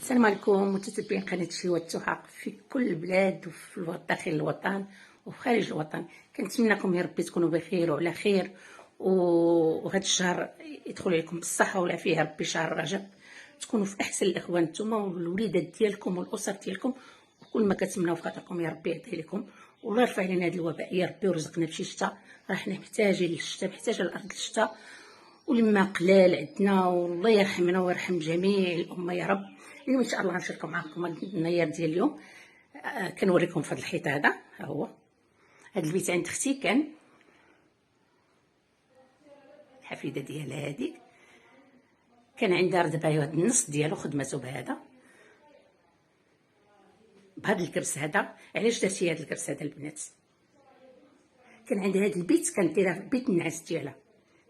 السلام عليكم متتبعين قناة شهوة التحق في كل البلاد وفي داخل الوطن وفي خارج الوطن. كنتمنىكم يا ربي تكونوا بخير وعلى خير، وهذا الشهر يدخل عليكم بالصحة والعافية يا ربي. شهر رجب تكونوا في احسن الاحوال نتوما والوليدات ديالكم والاسر ديالكم، وكل ما كتمناو في خاطركم يا ربي يعطي لكم، والله يرفع علينا هذا الوباء يا ربي ويرزقنا بشي شتاء. راه حنا محتاجين للشتاء، محتاجه الارض للشتاء، ولما قلال عندنا والله يرحمنا ويرحم جميع الامه يا رب. اليوم ان شاء الله غنشارك معكم النيار ديال اليوم. كنوريكم في هذا الحيط هذا. ها هو هذا البيت عند اختي، كان الحفيده ديالها هذيك كان عندها ردبايه، هذا النص ديالو خدمته بهذا الكرس هذا. علاش درتي هذا الكرس هذا البنات؟ كان عندها هذا البيت كانت دايره في بيت النعاس ديالها،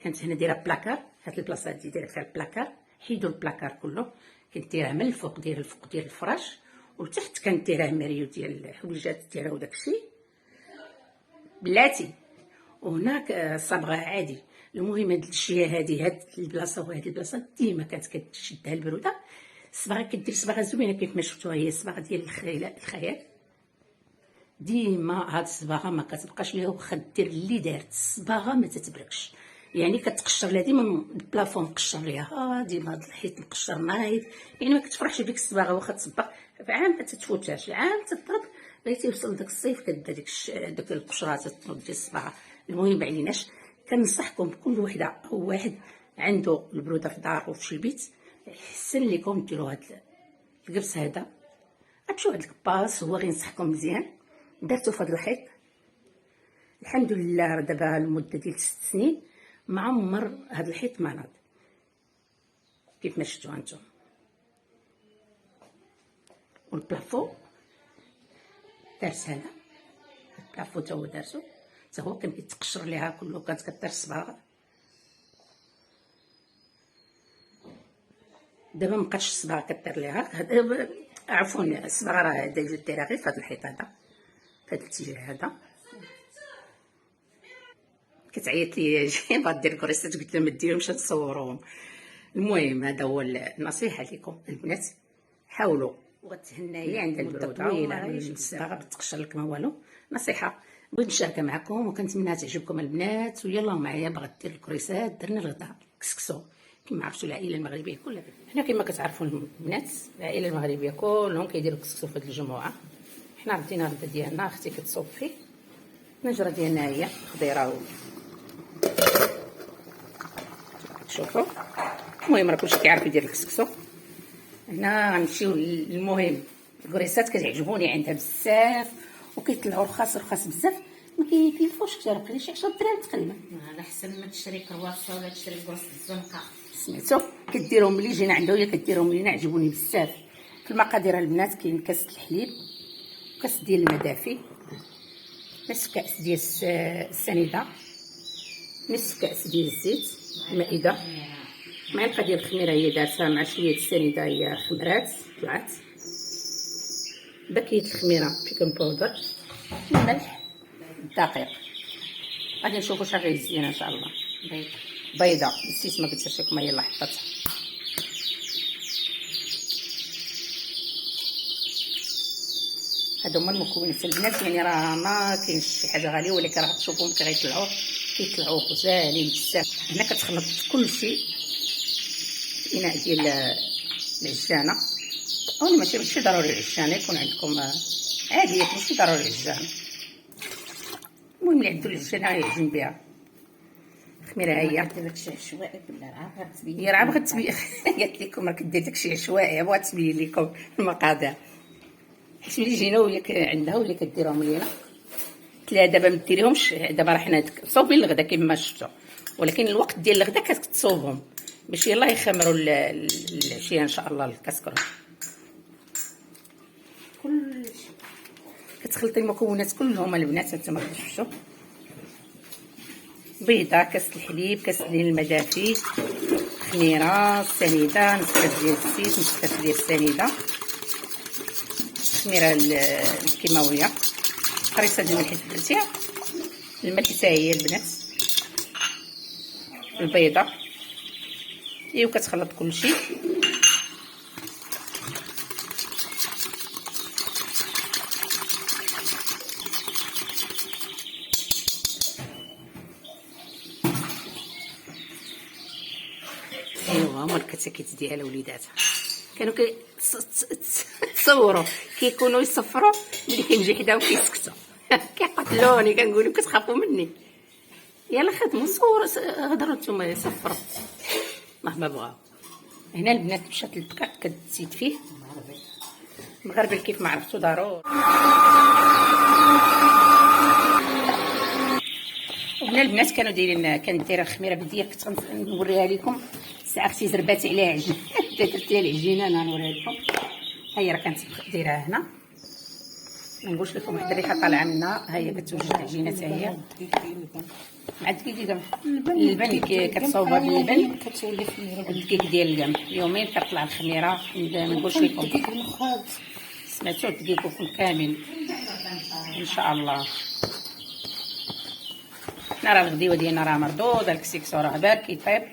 كانت هنا دايره بلاكار. هاد البلاصه هادي دايره فيها البلاكار، حيدوا البلاكار كله، كنت دايره من الفوق ديال الفراش، وتحت كانت دايره مريو ديال الحويجات ديالها وداكشي بلاتي، وهناك صبغه عادي. المهم هاد الشيء هاد البلاصه وهاد البلاصه ديما كانت كتشدها البروده. الصبغه كدير صبغه زوينه كيف ما شفتوها، هي الصبغه ديال الخيال. ديما هاد الصباغه ما كتبقاش ليها، واخا دير اللي دارت الصباغه ما تتبركش، يعني كتقشر لها ديما البلافون مقشر ليها، ديما هاد الحيط مقشر نايض، يعني ما كتفرحش بك الصباغه واخا تصبغ في عام ما تتفوتهاش، عام تضرب بغيتي يوصل داك الصيف كدا داك القشرات تنوض ديال الصباغه. المهم ما عليناش، كنصحكم كل وحده او واحد عنده البروده في دار وفي شي بيت، يحسن لكم ديروا هاد القرص هذا. غتمشيو هاد الكباس هو غينصحكم مزيان، درتو في هذا الحيط. الحمد لله دابا المده ديال 6 سنين ما عمر هذا الحيط ما ناض كيف ما شفتوا انتم. والبلافو دارت هذا البلافو تا هو دارتو، تا هو كان كيتقشر ليها كله، كانت كدير الصباغه. دابا مابقاتش الصباغه كدير ليها، عفوا الصباغه راه دايره غير في هذا الحيط هذا، في هذا الاتجاه هذا. كتعيط لي جاي بغات دير كريسات، قلت لها ما ديرهمش نصورهم. المهم هذا هو النصيحه لكم البنات، حاولوا وغتهناي عند البروده طويله الصباغه بتقشر لك ما والو. نصيحه بغيت نشاركها معكم وكنتمنى تعجبكم البنات. ويلا معايا باغا دير الكريسات، درنا الغدا كسكسو كما عرفتوا العائله المغربيه كلها. حنا كما كتعرفوا البنات العائله المغربيه كلهم كيديروا كسكسو في هذه الجمعه. حنا ردينا الغدا ديالنا، اختي كتصوب فيه، النجره ديالنا هي خضيره شوفوا. المهم راه كلشي كيعرف يدير الكسكسو. هنا غنمشيو للمهم. الكريسات كتعجبوني عندها بزاف وكيطلعوا رخاص بزاف، ما كيكلفوش كثير، بقى شي 10 دراهم تقريبا. على احسن ما تشري كرواسه ولا تشري كروس الزنقه. سمعتو كديرهم ملي جينا عندها هي كديرهم لينا، عجبوني بزاف. في المقادير البنات كاين كاس الحليب، كاس ديال المدافي، نصف كاس ديال السنيده، نصف كاس ديال الزيت المائده، معلقه ديال الخميره هي دارتها مع شويه السنيده هي خمرات طلعت، باكيه الخميره بيكن باودر، الملح، الدقيق. غادي نشوفوا شحال غيزينا ان شاء الله. بيضه نسيت ما قلتش لكم، هي يلاه حطيتها. هادو هما المكونات البنات، يعني راه ما كاينش شي حاجه غاليه، ولكن راه تشوفوهم كيطلعوا غزالين بزاف. هنا كتخلط كلشي في اناء ديال العجانه، او ماشي ضروري العجانه، يكون عندكم عادي ماشي ضروري العجانه. المهم اللي عنده العجانه يعجن بها. الخميره هي دير داكشي عشوائي ولا راه غير تبين؟ هي راه بغات تبين قالت لكم راه كدير داكشي عشوائي، بغات تبين لكم المقادير، حيت ملي جينا وهي عندها وهي كديرهم لينا. قلت لها دابا ما ديريهمش، دابا راه حنا صوبين الغدا كما ما شفتوا، ولكن الوقت ديال الغدا كتصوبهم باش يلاه يخمروا العشيه ان شاء الله الكسكرو. كلشي كتخلطي المكونات كلهم البنات نتوما شفتوا. بيضه، كاس الحليب، كاس ديال المدافي، خميره، سنيده، نص كاس ديال الزيت، نص كاس ديال السنيده، الخميره الكيماويه، قريصه ديال الملح درتيها، الملح حتى هي البنات، البيضه. ايوا كتخلط كلشي هما الكتاكيت ديالها وليداتها كانوا تصوروا كيكونوا يصفروا ملي كنجي حداهم كيسكتوا كيقتلوني كنقول كتخافوا مني. يلا خدموا صوروا هضروا نتوما يصفروا ما بغاو. هنا البنات مشات للدقيق كتزيد فيه المغربي كيف ما عرفتو ضروري. وهنا البنات كانوا دايرين كانت دايره الخميره بلديه كنت غنوريها لكم ساعه اختي زربات عليها عجين درت ليها العجينه انا نوريها لكم. ها هي راه كانت دايرها هنا ما نقولش لكم واحد الريحه طالعه منها. ها هي كتوجد العجينه حتى هي مع الدقيق اللبن كتصاوبها باللبن كتولي خميره الدقيق ديال القمح. يومين كطلع الخميره ما نقولش لكم سمعتوا الدقيق يكون كامل ان شاء الله. حنا راه الغديوه ديالنا راه مردوده الكسكسو راه باركي طيب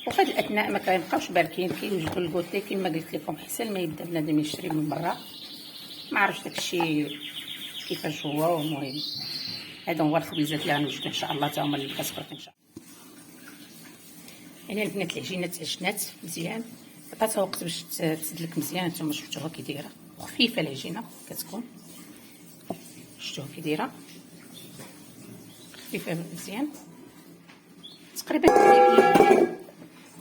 وفي هاد الاثناء ما كيبقاوش باركين كيوجدوا الكوتي كما قلت لكم حسن ما يبدا بنادم يشري من برا ما عرفتش داكشي كيفاش هو. المهم هادو هو الخبيزات اللي غنوجدو ان شاء الله تا هما اللي كتفرق ان شاء الله. هنا البنات العجينه تعجنات مزيان عطاتها وقت باش تسدلك مزيان. نتوما شفتوها كي دايره خفيفه العجينه كتكون شفتوها كي دايره خفيفه مزيان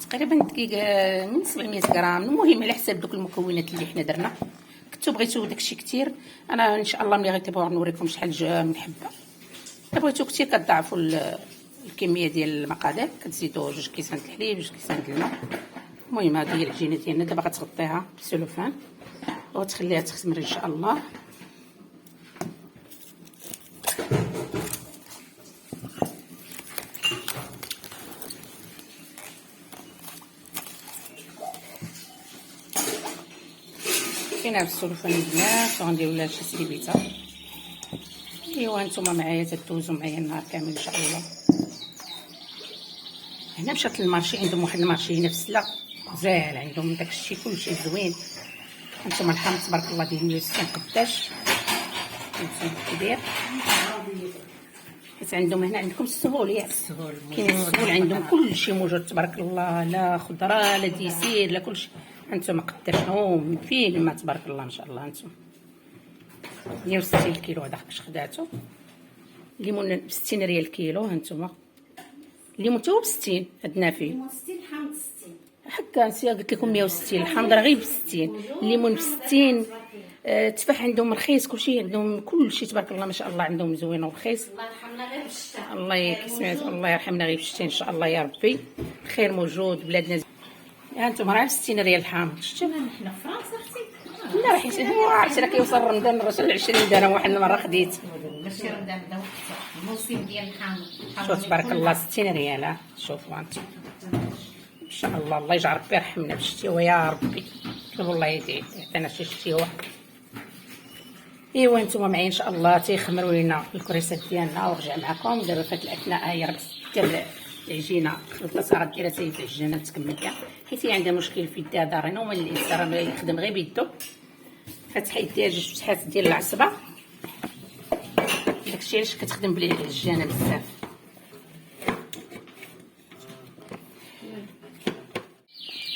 تقريبا دقيقه من 700 غرام. المهم على حساب دوك المكونات اللي حنا درنا. كنتو بغيتو داكشي كتير انا ان شاء الله ملي غتبغوا نوريكم شحال جا من حبه. الا بغيتو كتير كتضاعفوا الكميه ديال المقادير كتزيدوا 2 كيسان د الحليب 2 كيسان د الماء. المهم هذه هي العجينه ديالنا دابا غتغطيها بالسلوفان وتخليها تخمر ان شاء الله. كاينه بالسلوفان البنات وغنديروا لها شي سليبيته. ايوا نتوما معايا تدوزوا معايا النهار كامل ان شاء الله. هنا مشات للمارشي عندهم واحد المارشي هنا في السلا زال عندهم داكشي كلشي زوين. هانتوما اللحم تبارك الله ديال 160 قداش كبير حيت عندهم هنا عندكم السهول ياك كاين السهول عندهم كلشي موجود تبارك الله لا خضره لا ديسير لا كلشي. هانتوما قداشهم فيه ما تبارك الله ما شاء الله. هانتوما 160 الكيلو هذا باش خداتو. الليمون ب 60 ريال الكيلو. هانتوما الليمون تا هو ب 60 هاد نافي الليمون 60 الحامض 60 هكا نسيت قلت لكم 160 الحمض راه غير ب 60 الليمون ب 60. التفاح عندهم رخيص كلشي عندهم كلشي تبارك الله ما شاء الله عندهم زوين ورخيص. الله يرحمنا غير بالشتاء الله يسمعك الله يرحمنا غير بالشتاء ان شاء الله يا ربي. الخير موجود بلادنا. ها انتم راه ب 60 ريال الحامض شفتوا. حنا في فرنسا اختي لا راه حيت هو عرفت راه كيوصل رمضان الرسول 20 درهم واحد المره خديت. ماشي رمضان بدا الموسم ديال الحامض. شوف تبارك الله 60 ريال. شوفوا انتم ان شاء الله. الله يجعل ربي يرحمنا بالشتيوه يا ربي. طلبوا الله يعطينا شي شتيوه. ايوا نتوما معايا ان شاء الله تيخمروا لينا الكريسات ديالنا ورجع معكم. دابا فهاد الاثناء هي راه دير العجينه خلطتها غديرها حتى في العجينه تكمل كاع حيت هي عندها مشكل في يدها دارين وما الانسان يخدم غير بيدو. فتحيد ديال 2 فتحات ديال العصبه داكشي علاش كتخدم بالعجانه بزاف.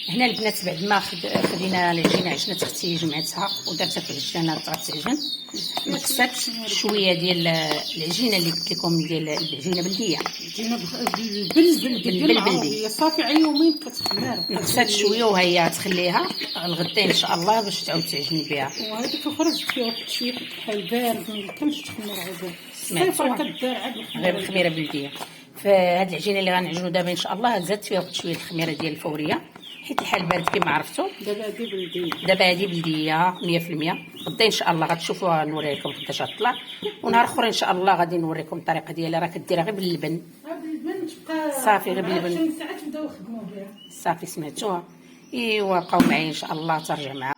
هنا البنات بعد ما خدينا العجينه عجنت اختي جمعتها ودرتها في العجانه غتعجن. نقصت شويه ديال العجينه اللي قلت لكم ديال العجينه بلديه بالبلديه صافي على يومين كتخمر. نقصت شويه وهي تخليها الغدا ان شاء الله باش تعاود تعجني بها. وهذيك خرجت فيها واحد شويه بحال بارد ما كانش تخمر عاد الصيفه كدار عاد غير الخميره بلديه. فهاد العجينه اللي غنعجنوا دابا ان شاء الله زدت فيها واحد شويه الخميره ديال الفوريه حيت الحال بارد كما عرفتوا. دابا هادي بلديه بلديه 100%. غدا ان شاء الله غتشوفوها نوري لكم كيفاش غتطلع. ونهار اخر ان شاء الله غادي نوريكم الطريقه ديالها. راه كديرها غير باللبن باللبن تبقى صافي غير باللبن 20 ساعه تبداو يخدموا بها صافي. سمعتوها. ايوا بقاو معايا ان شاء الله ترجع معاكم.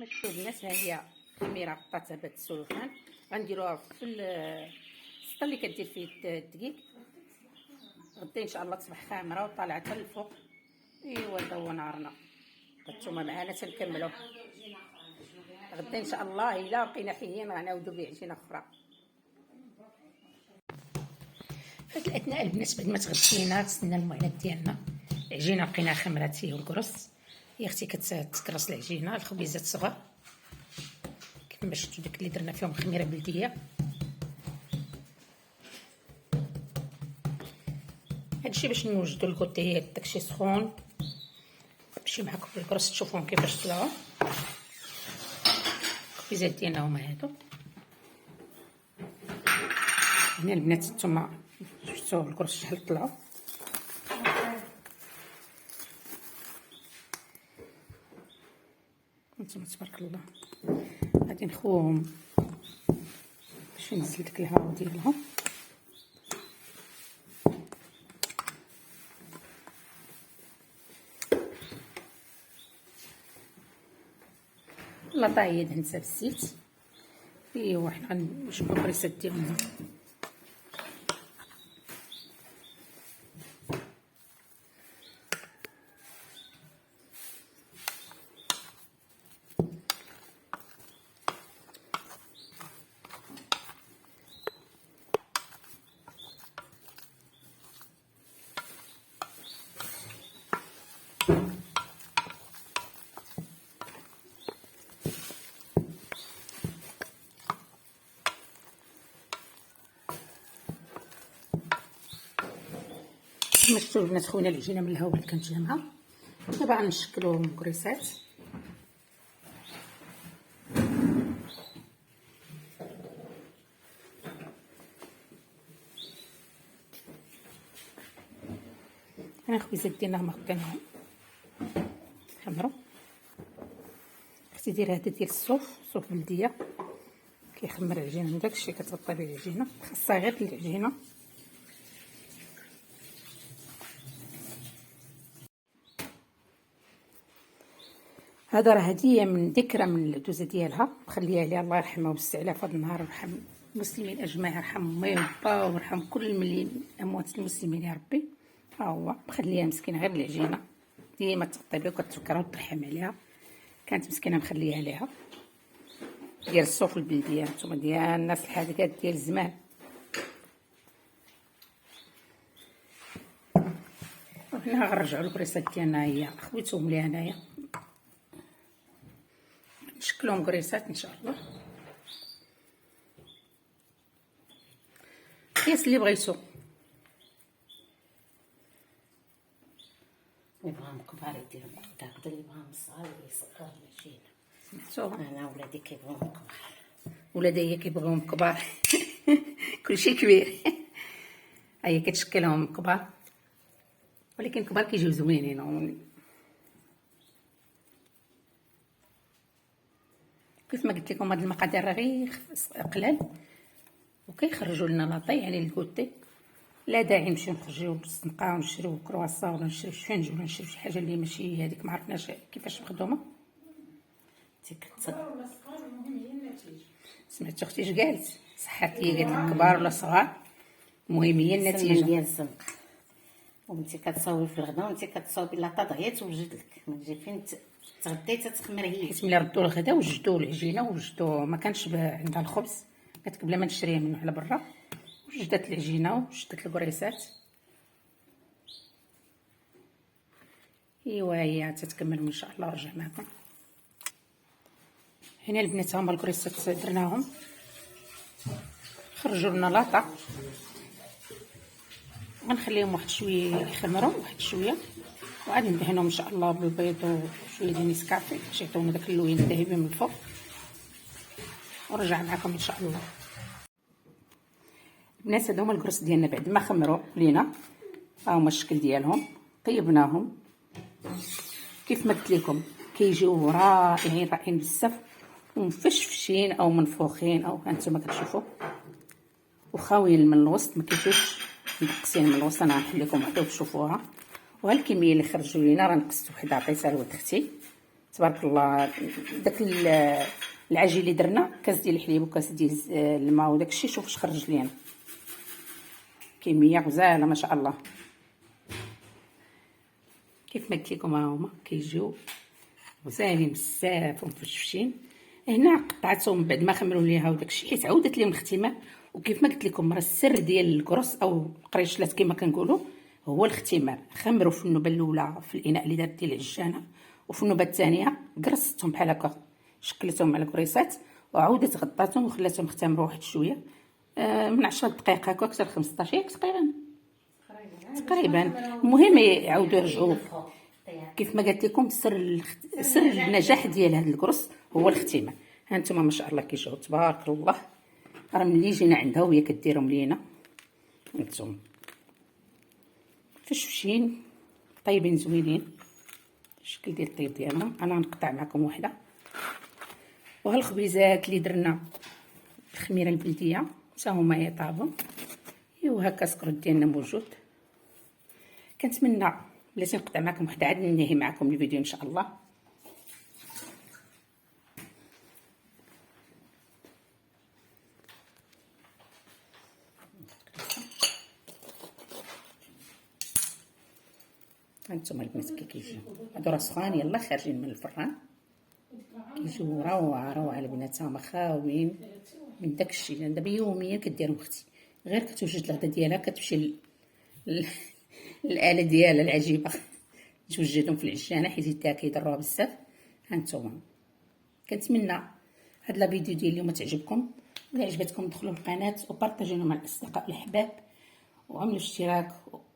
كما شفتوا الناس، ها هي خميره حطاتها بهذا السلوفان، غنديروها في السطل اللي كدير فيه الدقيق. غدا ان شاء الله تصبح خامره وطالعه حتى الفوق. ايوا هذا هو نهارنا، هانتوما معنا تنكملوا غدا ان شاء الله. الا بقينا حيين غنعاودوا بعجينه اخرى. في هذه الاثناء البنات بعد ما تغدينا غسلنا المعلات ديالنا، العجينه بقينا خمرات هي والكرص. هي اختي كتكرس العجينه، الخبيزات صغار كيف ما شفتوا داك اللي درنا فيهم خميره بلديه. هادشي باش نوجدوا الكوتيات داكشي سخون، نمشي معكم بالكرص تشوفوهم كيفاش طلعوا. الخبيزات ديالنا هما هادو. هنا البنات نتوما شفتوا بالكرص شحال طلعوا. نتوما تبارك الله. غادي نخوهم باش ننزل داك الهواء ديالهم. لا طاهيه دهنتها بالزيت. ايوا حنا غنشوفوا الكريسات ديالنا. كما شفتوا البنات خوينا العجينه من الهواء اللي كانت جامعه. دابا غنشكلوا المكريسات. انا الخبيزات ديالنا هما خديناهم خمروا. اختي دير هذا ديال الصوف بلديه كيخمر العجينه، من داكشي كتغطي به العجينه، خاصها غير العجينه. هذا راه هديه من ذكرى من الدوزه ديالها، مخليها عليها الله يرحمها ويوسع عليها في هذا النهار، ويرحم المسلمين اجمعين، يرحم امي وبا ويرحم كل من اموات المسلمين يا ربي. ها هو مخليها مسكينه غير العجينه، ديما تغطي بها وكتفكرها وترحم عليها. كانت مسكينه مخليها عليها ديال الصوف البلديه، نتوما ديال الناس الحادقات ديال زمان. وهنا غنرجعوا الكريسات ديالنا، هي خويتهم لي هنايا نشكلهم كريسات ان شاء الله قياس اللي بغيتو. اللي بغاهم كبار يديرهم هكذا، اللي بغاهم صغار يصغر العجينه. سمعتوها؟ انا ولادي كيبغيوهم كبار، ولادي كيبغيوهم كبار. كلشي كبير. هي كتشكلهم كبار، ولكن كبار كيجيو زوينين. كيف ما قلت لكم هاد المقادير راه غير قلال وكيخرجوا لنا لاطي، يعني الكوتي. لا داعي نمشيو نخرجيو للزنقه ونشريو كرواسون ولا نشريو شفنج ولا نشريو شي حاجه اللي ماشي هذيك ما عرفناش كيفاش مخدومه. سمعت اختي اش قالت؟ صحات لي قالت لك كبار ولا صغار، المهم هي النتيجه ديال الزنقه. وانت كتصاوبي في الغدا وانت كتصاوبي لاطا دغيا توجد لك، ما تجي فين تغدي تتخمر هي. حيت ملي ردوا الغدا وجدوا العجينه وجدوا ما كانش عندها الخبز، قالت لك بلا ما نشريه منه على برا، وجدت العجينه وجدت الكريسات. ايوا هي تتكمل ان شاء الله ونرجع معكم. هنا البنات هما الكريسات درناهم، خرجوا لنا لاطا. غنخليهم واحد شويه يخمروا واحد شويه، وعاد ندهنهم ان شاء الله بالبيض وشويه ديال نسكافي باش يعطيونا داك اللون الذهبي من الفوق، ونرجع معكم ان شاء الله. البنات هادو هما الكرس ديالنا بعد ما خمروا لينا، ها هما الشكل ديالهم. طيبناهم كيف ما قلت لكم، كيجيو رائعين بزاف ومفشفشين او منفوخين، او هانتوما كتشوفوا وخاويين من الوسط، ما كيجيوش مقصين من الوسط. انا غنحل لكم وحده تشوفوها. وها الكميه اللي خرجوا لينا راه نقصت وحده عطيتها لولد اختي، تبارك الله. داك العجين اللي درنا، كاس ديال الحليب وكاس ديال الماء وداك الشيء، شوف اش خرج لينا، كميه غزاله ما شاء الله. كيف ما قلت لكم ها هما كيجيو غزالين بزاف ومفشفشين. هنا قطعتهم بعد ما خمروا ليها وداك الشيء، حيت عاودت لهم الاختمار. وكيف ما قلت لكم راه السر ديال الكروس او القريشلات كما كنقولوا هو الاختمار. خمروا في النوبه الاولى في الاناء اللي درت ديال العجانه، وفي النوبه الثانيه قرصتهم بحال هكا، شكلتهم على كريسات، وعاودت غطاتهم وخلاتهم يختمروا واحد شويه، من 10 دقائق هكا، اكثر 15 تقريبا. المهم يعاودوا يرجعوا. كيف ما قلت لكم سر النجاح ديال هذا الكروس هو الاختمار. ها انتم ما شاء الله كيجيو تبارك الله. راه ملي جينا عندها وهي كديرهم لينا انتم فشوشين طيبين زوينين. الشكل ديال الطيب ديالهم انا نقطع معكم وحده. وهالخبيزات اللي درنا الخميره البلديه حتى هما يطابوا. وهكا السكروت ديالنا موجود. كنتمنى بلاتي نقطع معكم وحده عاد ننهي معكم الفيديو ان شاء الله. هانتوما البنات كي كيجيو هادو راه سخان يلا خارجين من الفران، كيجيو روعه البنات. هما خاويين من داكشي. دابا يوميا كديرهم اختي، غير كتوجد الغدا ديالها كتمشي الاله ديالها العجيبه توجدهم في العجانه، حيت يديها كيضروها بزاف. هانتوما كنتمنى هاد لا فيديو ديال اليوم تعجبكم. الا عجبتكم دخلوا للقناه وبارطاجيوه مع الاصدقاء والاحباب، وعملوا اشتراك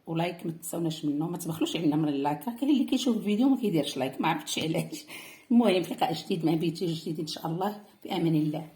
ولايك ما تنساوناش منه. ما تبخلوش علينا من اللايك، كاين اللي كيشوف الفيديو ما كيديرش لايك، ما عرفتش علاش. المهم في لقاء جديد مع فيديو جديد ان شاء الله، في امان الله.